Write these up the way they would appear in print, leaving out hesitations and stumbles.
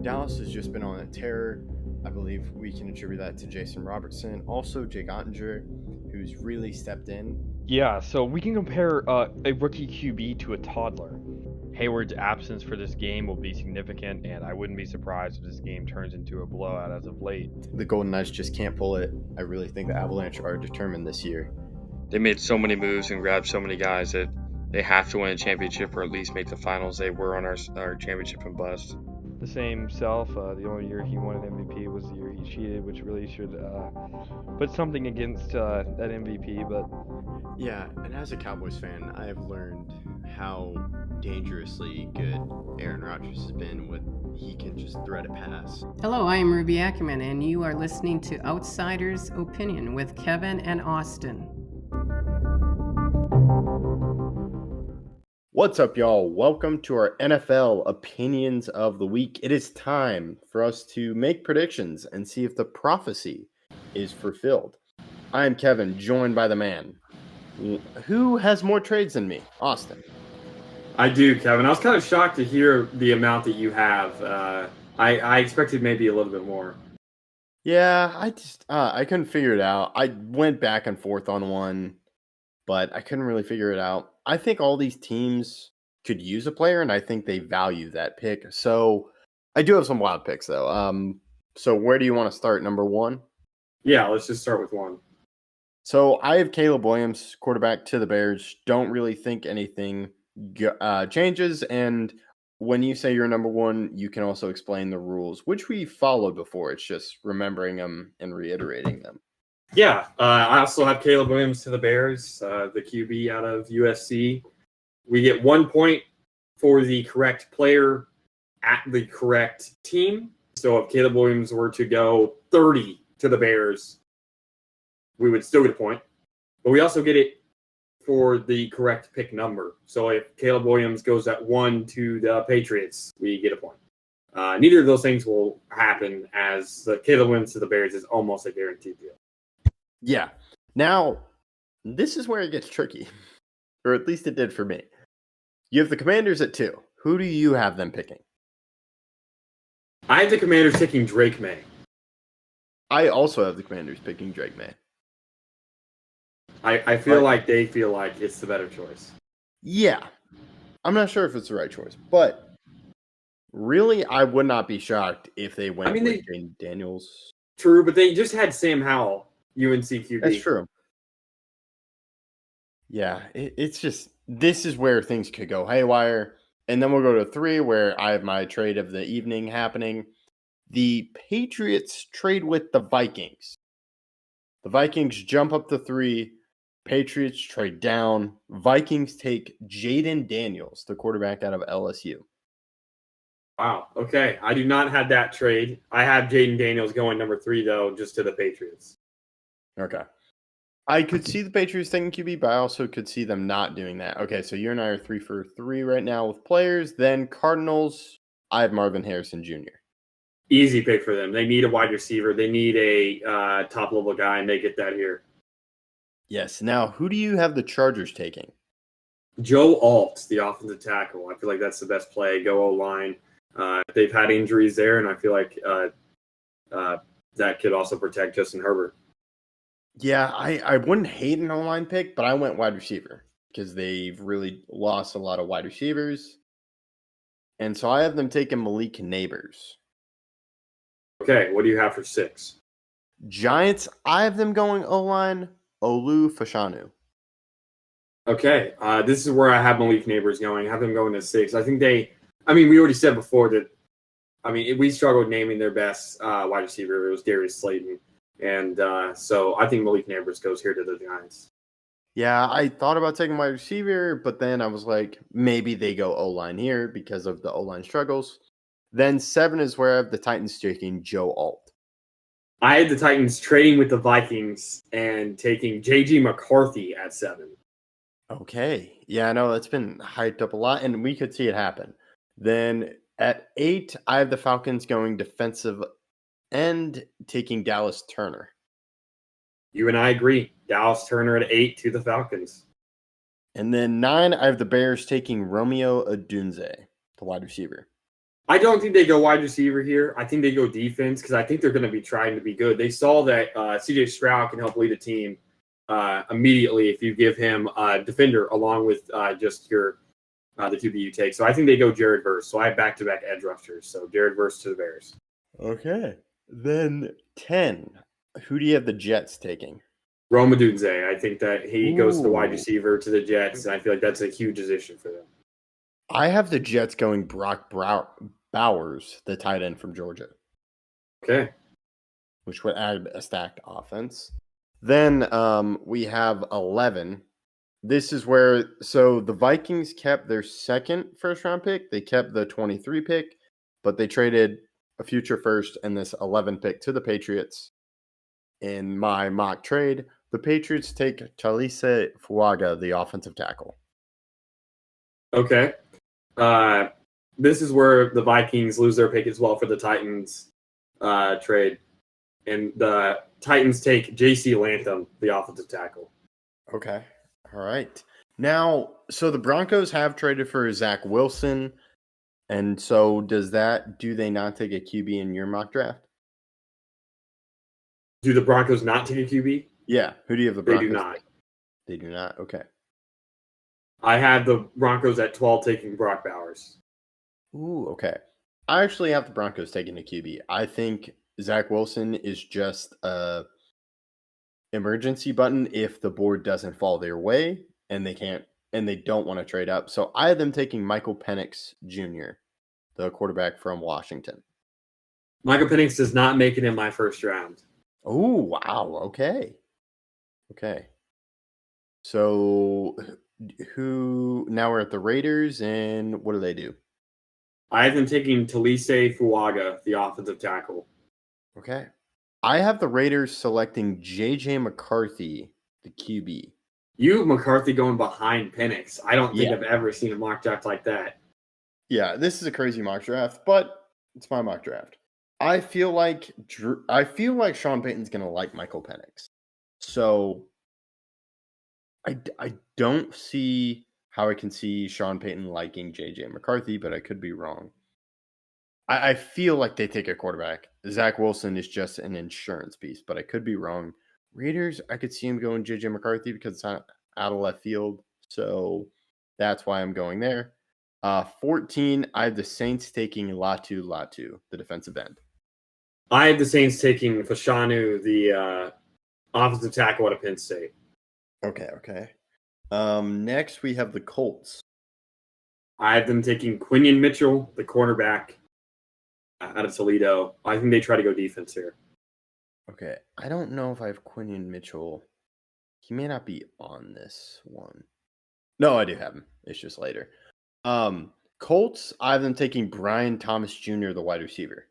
Dallas has just been on a tear. I believe we can attribute that to Jason Robertson. Also, Jake Ottinger, who's really stepped in. Yeah, so we can compare a rookie QB to a toddler. Hayward's absence for this game will be significant, and I wouldn't be surprised if this game turns into a blowout as of late. The Golden Knights just can't pull it. I really think the Avalanche are determined this year. They made so many moves and grabbed so many guys that they have to win a championship or at least make the finals. They were on our championship and bust. The same self, the only year he won an MVP was the year he cheated, which really should put something against that MVP. But Yeah, and as a Cowboys fan, I have learned how dangerously good Aaron Rodgers has been with he can just thread a pass. Hello, I am Ruby Ackerman, and you are listening to Outsider's Opinion with Kevin and Austin. What's up, y'all? Welcome to our NFL Opinions of the Week. It is time for us to make predictions and see if the prophecy is fulfilled. I am Kevin, joined by the man. Who has more trades than me? Austin. I do, Kevin. I was kind of shocked to hear the amount that you have. I expected maybe a little bit more. Yeah, I couldn't figure it out. I went back and forth on one, but I couldn't really figure it out. I think all these teams could use a player, and I think they value that pick. So I do have some wild picks, though. So where do you want to start? Number one? Yeah, let's just start with one. So I have Caleb Williams, quarterback to the Bears. Don't really think anything changes. And when you say you're number one, you can also explain the rules, which we followed before. It's just remembering them and reiterating them. Yeah, I also have Caleb Williams to the Bears, the QB out of USC. We get 1 point for the correct player at the correct team. So if Caleb Williams were to go 30 to the Bears, we would still get a point. But we also get it for the correct pick number. So if Caleb Williams goes at 1 to the Patriots, we get a point. Neither of those things will happen, as the Caleb Williams to the Bears is almost a guaranteed deal. Yeah. Now, this is where it gets tricky, or at least it did for me. You have the Commanders at 2. Who do you have them picking? I have the Commanders taking Drake May. I also have the Commanders picking Drake May. I feel like they feel like it's the better choice. Yeah. I'm not sure if it's the right choice, but really, I would not be shocked if they went with Jaden Daniels. True, but they just had Sam Howell, UNC QB. That's true. Yeah, it's just, this is where things could go haywire. And then we'll go to 3, where I have my trade of the evening happening. The Patriots trade with the Vikings. The Vikings jump up to 3. Patriots trade down. Vikings take Jaden Daniels, the quarterback out of LSU. Wow. Okay. I do not have that trade. I have Jaden Daniels going number 3, though, just to the Patriots. Okay. I could see the Patriots taking QB, but I also could see them not doing that. Okay, so you and I are 3 for 3 right now with players. Then Cardinals, I have Marvin Harrison Jr. Easy pick for them. They need a wide receiver. They need a top-level guy, and they get that here. Yes. Now, who do you have the Chargers taking? Joe Alt, the offensive tackle. I feel like that's the best play. Go O-line. They've had injuries there, and I feel like that could also protect Justin Herbert. Yeah, I wouldn't hate an O-line pick, but I went wide receiver because they've really lost a lot of wide receivers. And so I have them taking Malik Neighbors. Okay, what do you have for 6? Giants, I have them going O-line, Olu Fashanu. Okay, this is where I have Malik Neighbors going. I have them going to 6. I think we already said before that, we struggled naming their best wide receiver. It was Darius Slayton. And so I think Malik Neighbors goes here to the Giants. Yeah, I thought about taking wide receiver, but then I was like, maybe they go O-line here because of the O-line struggles. Then 7 is where I have the Titans taking Joe Alt. I had the Titans trading with the Vikings and taking J.G. McCarthy at 7. Okay. Yeah, I know that's been hyped up a lot, and we could see it happen. Then at 8, I have the Falcons going defensive end, taking Dallas Turner. You and I agree. Dallas Turner at 8 to the Falcons. And then 9, I have the Bears taking Romeo Odunze, the wide receiver. I don't think they go wide receiver here. I think they go defense because I think they're going to be trying to be good. They saw that C.J. Stroud can help lead a team immediately if you give him a defender along with just your the QB you take. So I think they go Jared Verse. So I have back-to-back edge rushers. So Jared Verse to the Bears. Okay. Then 10. Who do you have the Jets taking? Rome Odunze. I think that he goes to the wide Ooh. receiver to the Jets, and I feel like that's a huge addition for them. I have the Jets going Brock Bowers, the tight end from Georgia, Okay. which would add a stacked offense. Then we have 11. This is where, so the Vikings kept their second first-round pick. They kept the 23 pick, but they traded a future first and this 11 pick to the Patriots. In my mock trade, the Patriots take Talise Fuaga, the offensive tackle. Okay. This is where the Vikings lose their pick as well for the Titans trade. And the Titans take J.C. Lantham, the offensive tackle. Okay. All right. Now, so the Broncos have traded for Zach Wilson. And so do they not take a QB in your mock draft? Do the Broncos not take a QB? Yeah. Who do you have the They Broncos? do not. They do not. Okay. I have the Broncos at 12 taking Brock Bowers. Ooh, okay. I actually have the Broncos taking a QB. I think Zach Wilson is just a emergency button if the board doesn't fall their way and they don't want to trade up. So I have them taking Michael Penix Jr., the quarterback from Washington. Michael Penix does not make it in my first round. Oh, wow. Okay. So now we're at the Raiders, and what do they do? I have them taking Talise Fuaga, the offensive tackle. Okay. I have the Raiders selecting J.J. McCarthy, the QB. You have McCarthy going behind Penix. I don't think Yeah. I've ever seen a mock draft like that. Yeah, this is a crazy mock draft, but it's my mock draft. I feel like Sean Payton's going to like Michael Penix. So I don't see how I can see Sean Payton liking J.J. McCarthy, but I could be wrong. I feel like they take a quarterback. Zach Wilson is just an insurance piece, but I could be wrong. Raiders, I could see him going J.J. McCarthy because it's not out of left field. So that's why I'm going there. 14, I have the Saints taking Latu, the defensive end. I have the Saints taking Fashanu, the offensive tackle out of Penn State. Okay. Next, we have the Colts. I have them taking Quinion Mitchell, the cornerback out of Toledo. I think they try to go defense here. Okay, I don't know if I have Quinion Mitchell. He may not be on this one. No, I do have him. It's just later. Colts, I have them taking Brian Thomas Jr., the wide receiver.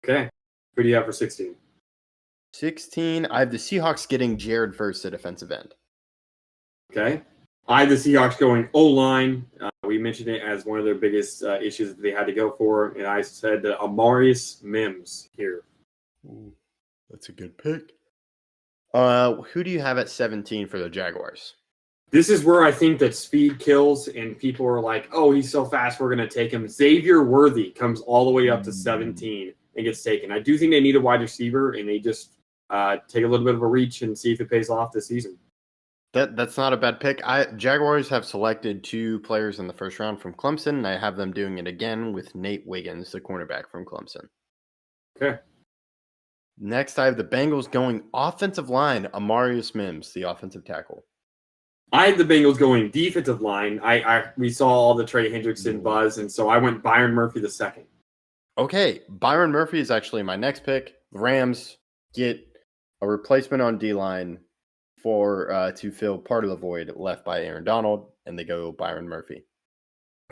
Okay. Who do you have for 16? 16, I have the Seahawks getting Jared Verse, the defensive end. Okay. I have the Seahawks going O-line. We mentioned it as one of their biggest issues that they had to go for, and I said that Amarius Mims here. Ooh, that's a good pick. Who do you have at 17 for the Jaguars? This is where I think that speed kills, and people are like, oh, he's so fast, we're going to take him. Xavier Worthy comes all the way up to 17 and gets taken. I do think they need a wide receiver, and they just take a little bit of a reach and see if it pays off this season. That's not a bad pick. Jaguars have selected 2 players in the first round from Clemson, and I have them doing it again with Nate Wiggins, the cornerback from Clemson. Okay. Next, I have the Bengals going offensive line, Amarius Mims, the offensive tackle. I had the Bengals going defensive line. We saw all the Trey Hendrickson buzz, and so I went Byron Murphy the second. Okay, Byron Murphy is actually my next pick. The Rams get a replacement on D-line to fill part of the void left by Aaron Donald, and they go Byron Murphy.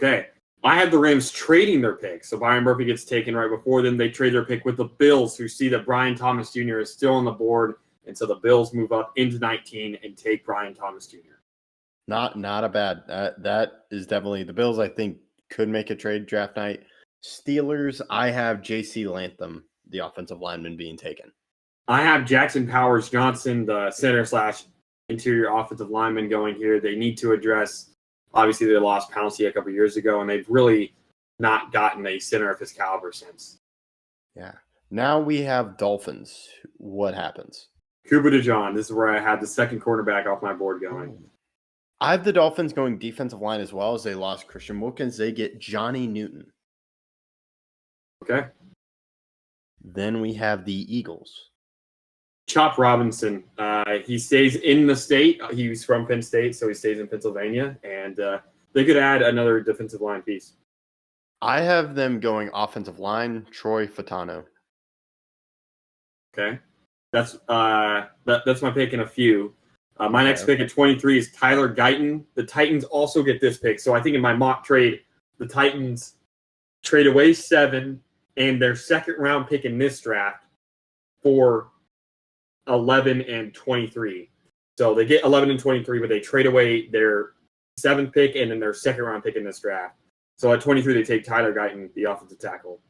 Okay. I had the Rams trading their pick. So Byron Murphy gets taken right before them. They trade their pick with the Bills, who see that Brian Thomas Jr. is still on the board. And so the Bills move up into 19 and take Brian Thomas Jr. Not a bad. That is definitely the Bills, I think, could make a trade draft night. Steelers, I have J.C. Lantham, the offensive lineman, being taken. I have Jackson Powers Johnson, the center/interior offensive lineman, going here. They need to address, obviously, they lost Pouncey a couple years ago, and they've really not gotten a center of his caliber since. Yeah. Now we have Dolphins. What happens? Cooper DeJean. This is where I had the second cornerback off my board going. I have the Dolphins going defensive line as well, as they lost Christian Wilkins. They get Johnny Newton. Okay. Then we have the Eagles. Chop Robinson. He stays in the state. He's from Penn State, so he stays in Pennsylvania. And they could add another defensive line piece. I have them going offensive line, Troy Fatano. Okay. That's my pick in a few. My next pick at 23 is Tyler Guyton. The Titans also get this pick. So I think in my mock trade, the Titans trade away 7 and their second round pick in this draft for 11 and 23. So they get 11 and 23, but they trade away their 7th pick and then their second round pick in this draft. So at 23, they take Tyler Guyton, the offensive tackle.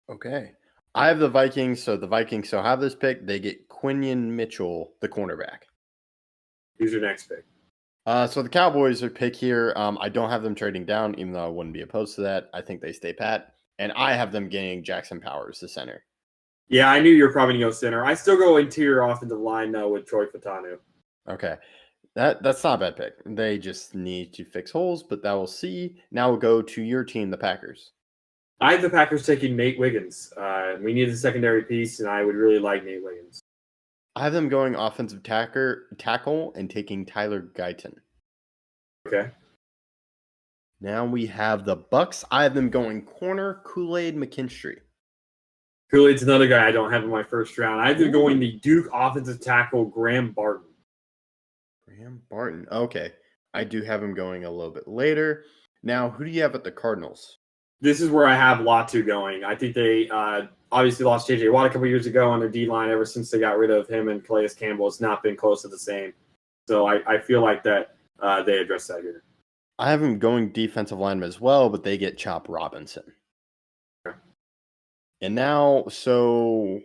Okay. I have the Vikings, so the Vikings still have this pick. They get Quinion Mitchell, the cornerback. Who's your next pick? So the Cowboys are pick here. I don't have them trading down, even though I wouldn't be opposed to that. I think they stay pat. And I have them getting Jackson Powers, the center. Yeah, I knew you were probably going to go center. I still go interior offensive line, though, with Troy Fatanu. Okay. That's not a bad pick. They just need to fix holes, but that we'll see. Now we'll go to your team, the Packers. I have the Packers taking Nate Wiggins. We need a secondary piece, and I would really like Nate Wiggins. I have them going offensive tackle and taking Tyler Guyton. Okay. Now we have the Bucks. I have them going corner, Kool-Aid McKinstry. Kool-Aid's another guy I don't have in my first round. I have them going the Duke offensive tackle, Graham Barton. Graham Barton. Okay. I do have him going a little bit later. Now, who do you have at the Cardinals? This is where I have Latu going. I think they obviously lost J.J. Watt a couple years ago on their D-line. Ever since they got rid of him and Calais Campbell, it's not been close to the same. So I feel like that they address that here. I have him going defensive lineman as well, but they get Chop Robinson. Okay. And now, so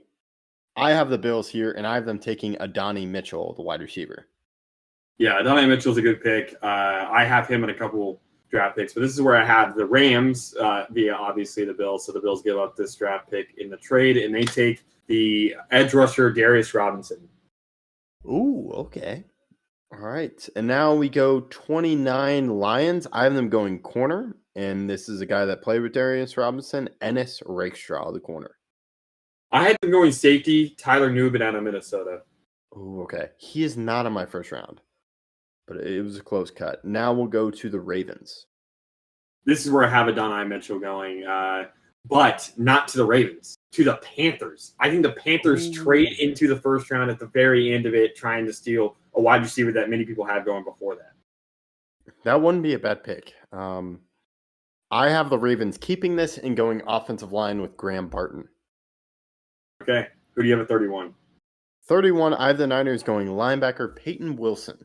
I have the Bills here, and I have them taking Adonai Mitchell, the wide receiver. Yeah, Adonai Mitchell's a good pick. I have him in a couple draft picks, but this is where I have the Rams via obviously the Bills. So the Bills give up this draft pick in the trade, and they take the edge rusher Darius Robinson. Ooh, okay. All right. And now we go 29 Lions. I have them going corner, and this is a guy that played with Darius Robinson, Ennis Rakestraw, the corner. I had them going safety, Tyler Nubin out of Minnesota. Ooh, okay. He is not in my first round, but it was a close cut. Now we'll go to the Ravens. This is where I have Adonai Mitchell going, but not to the Ravens, to the Panthers. I think the Panthers trade into the first round at the very end of it, trying to steal a wide receiver that many people had going before that. That wouldn't be a bad pick. I have the Ravens keeping this and going offensive line with Graham Barton. Okay. Who do you have at 31? 31, I have the Niners going linebacker Peyton Wilson.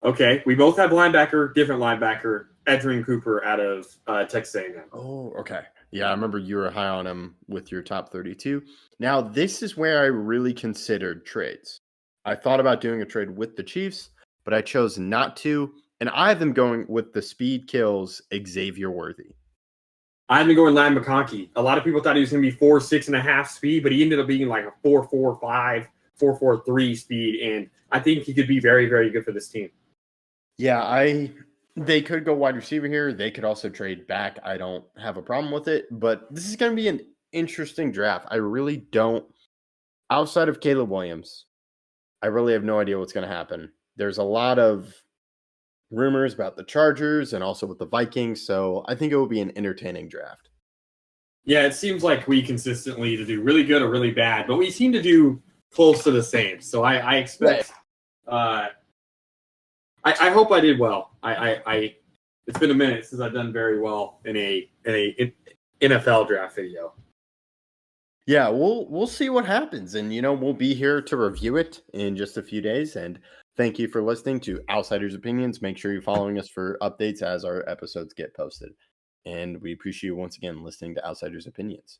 Okay. We both have linebacker, different linebacker, Edgerrin Cooper out of Texas A&M. Oh, okay. Yeah, I remember you were high on him with your top 32. Now, this is where I really considered trades. I thought about doing a trade with the Chiefs, but I chose not to. And I have them going with the speed kills Xavier Worthy. I've been going Ladd McConkey. A lot of people thought he was going to be 4.6.5 speed, but he ended up being like a 4.45, 4.43 speed. And I think he could be very, very good for this team. Yeah, they could go wide receiver here. They could also trade back. I don't have a problem with it, but this is going to be an interesting draft. I really don't, outside of Caleb Williams, I really have no idea what's going to happen. There's a lot of rumors about the Chargers and also with the Vikings, so I think it will be an entertaining draft. Yeah, it seems like we consistently either do really good or really bad, but we seem to do close to the same. So I expect I hope I did well. I it's been a minute since I've done very well in a NFL draft video. Yeah, we'll see what happens, and we'll be here to review it in just a few days. And thank you for listening to Outsiders Opinions. Make sure you're following us for updates as our episodes get posted. And we appreciate you once again listening to Outsiders Opinions.